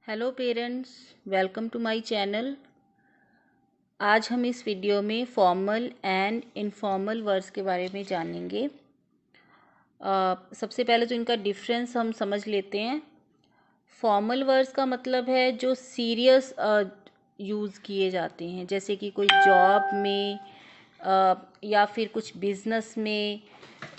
Hello parents, welcome to my channel. आज हम इस वीडियो में फॉर्मल एंड इनफॉर्मल वर्ड्स के बारे में जानेंगे। सबसे पहले तो इनका डिफरेंस हम समझ लेते हैं। फॉर्मल वर्ड्स का मतलब है जो सीरियस यूज़ किए जाते हैं, जैसे कि कोई जॉब में या फिर कुछ बिजनेस में,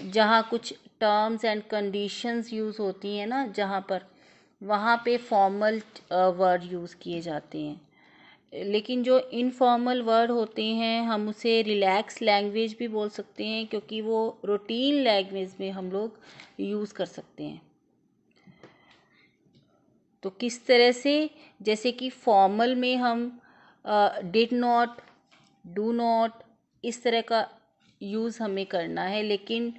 जहाँ कुछ टर्म्स एंड कंडीशंस यूज़ होती हैं ना, जहाँ पर वहाँ पे फॉर्मल वर्ड यूज़ किए जाते हैं। लेकिन जो इनफॉर्मल वर्ड होते हैं हम उसे रिलैक्स लैंग्वेज भी बोल सकते हैं, क्योंकि वो रूटीन लैंग्वेज में हम लोग यूज़ कर सकते हैं। तो किस तरह से, जैसे कि फॉर्मल में हम डिड नॉट, डू नॉट, इस तरह का यूज़ हमें करना है, लेकिन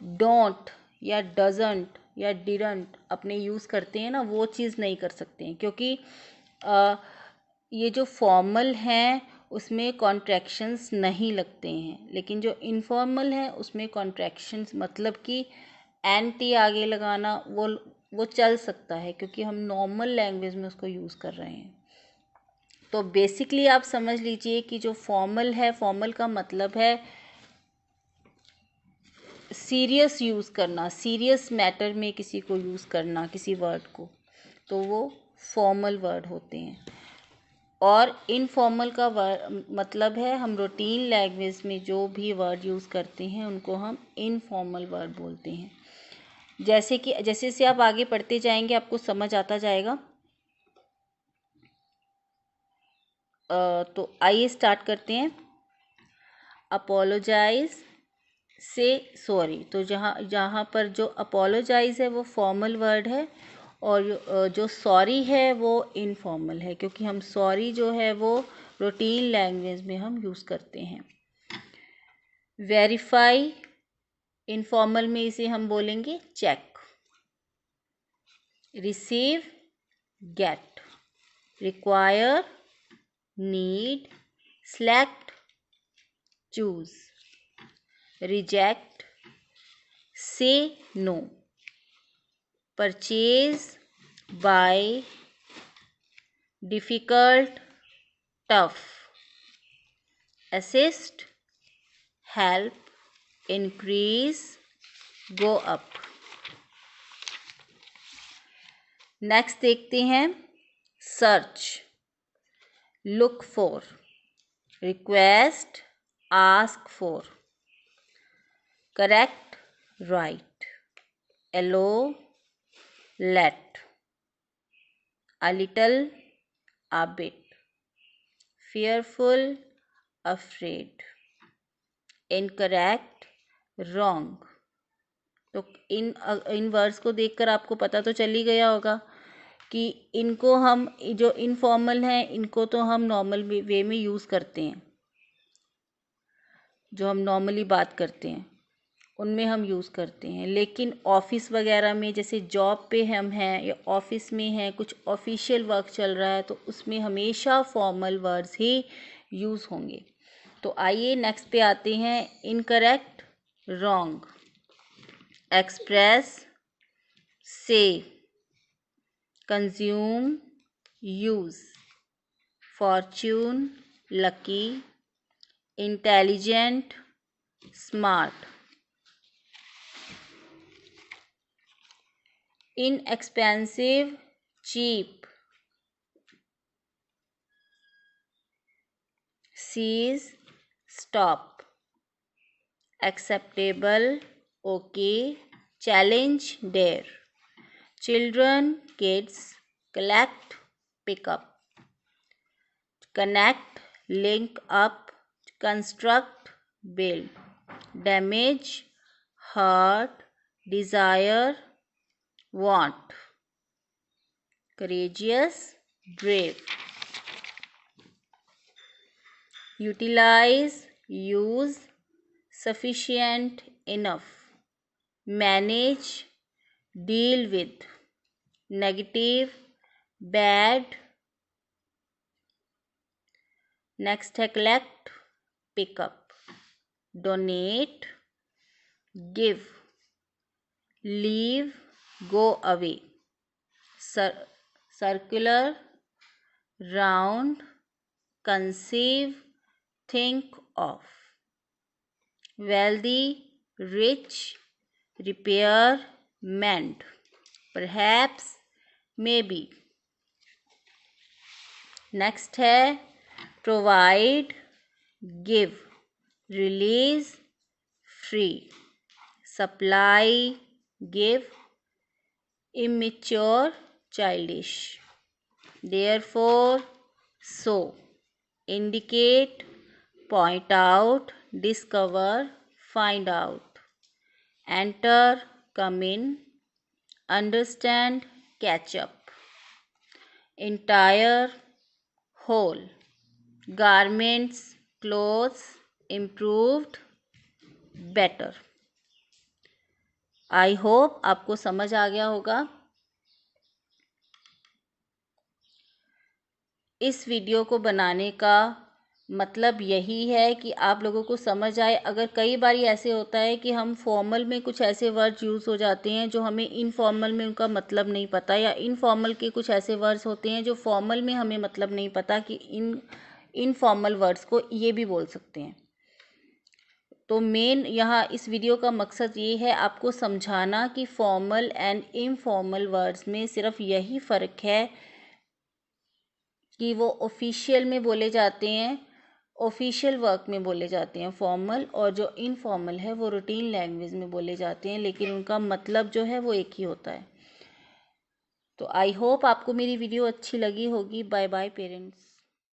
डोंट या डजंट या डिडंट अपने यूज़ करते हैं ना, वो चीज़ नहीं कर सकते हैं, क्योंकि ये जो फॉर्मल हैं उसमें कॉन्ट्रैक्शंस नहीं लगते हैं, लेकिन जो इनफॉर्मल है उसमें कॉन्ट्रैक्शंस, मतलब कि एंटी आगे लगाना, वो चल सकता है, क्योंकि हम नॉर्मल लैंग्वेज में उसको यूज़ कर रहे हैं। तो बेसिकली आप समझ लीजिए कि जो फॉर्मल है, फॉर्मल का मतलब है सीरियस यूज़ करना, सीरियस मैटर में किसी को यूज़ करना, किसी वर्ड को, तो वो फॉर्मल वर्ड होते हैं। और इनफॉर्मल का मतलब है हम रूटीन लैंग्वेज में जो भी वर्ड यूज़ करते हैं उनको हम इनफॉर्मल वर्ड बोलते हैं। जैसे कि जैसे से आप आगे पढ़ते जाएंगे आपको समझ आता जाएगा। तो आइए स्टार्ट करते हैं। अपोलोजाइज से सॉरी, तो जहाँ जहाँ पर जो अपोलोजाइज है वो फॉर्मल वर्ड है, और जो सॉरी है वो इनफॉर्मल है, क्योंकि हम सॉरी जो है वो रूटीन लैंग्वेज में हम यूज़ करते हैं। वेरीफाई, इनफॉर्मल में इसे हम बोलेंगे check. Receive, get. Require, need, select, choose. Reject, say no. Purchase, buy. Difficult, tough. Assist, help, increase, go up. Next देखते हैं। Search, look for. Request, ask for. Correct, right. Allow, let. a little, a bit. Fearful, afraid. Incorrect, wrong. तो इन words को देखकर आपको पता तो चल ही गया होगा कि इनको हम, जो इनफॉर्मल हैं, इनको तो हम नॉर्मल वे में यूज़ करते हैं, जो हम नॉर्मली बात करते हैं उनमें हम यूज़ करते हैं। लेकिन ऑफिस वगैरह में, जैसे जॉब पे हम हैं या ऑफिस में हैं, कुछ ऑफिशियल वर्क चल रहा है, तो उसमें हमेशा फॉर्मल वर्ड्स ही यूज़ होंगे। तो आइए नेक्स्ट पे आते हैं। Incorrect, wrong. एक्सप्रेस, से। Consume, use. Fortune, lucky. Intelligent, smart. inexpensive, cheap. Cease, stop. Acceptable, okay. Challenge, dare. Children, kids. Collect, pick up. Connect, link up. Construct, build. Damage, hurt. Desire, want. Courageous, brave. Utilize, use. Sufficient, enough. Manage, deal with. Negative, bad. Next है collect, pick up. Donate, give. Leave, go away. circular, round, conceive, think of. Wealthy, rich, repair, mend. Perhaps, maybe. Next है provide, give, release, free. Supply, give, immature, childish. Therefore, so. Indicate, point out, discover, find out. Enter, come in, understand, catch up. Entire, whole. Garments, clothes, improved, better. I hope आपको समझ आ गया होगा। इस video को बनाने का मतलब यही है कि आप लोगों को समझ आए। अगर कई बार ऐसे होता है कि हम फॉर्मल में कुछ ऐसे वर्ड्स यूज़ हो जाते हैं जो हमें इनफॉर्मल में उनका मतलब नहीं पता, या इनफॉर्मल के कुछ ऐसे वर्ड्स होते हैं जो फॉर्मल में हमें मतलब नहीं पता कि इनफॉर्मल वर्ड्स को ये भी बोल सकते हैं। तो मेन यहाँ इस वीडियो का मकसद ये है आपको समझाना कि फॉर्मल एंड इनफॉर्मल वर्ड्स में सिर्फ यही फ़र्क है कि वो ऑफिशियल में बोले जाते हैं, ऑफिशियल वर्क में बोले जाते हैं फॉर्मल, और जो इनफॉर्मल है वो रूटीन लैंग्वेज में बोले जाते हैं, लेकिन उनका मतलब जो है वो एक ही होता है। तो आई होप आपको मेरी वीडियो अच्छी लगी होगी। Bye bye parents.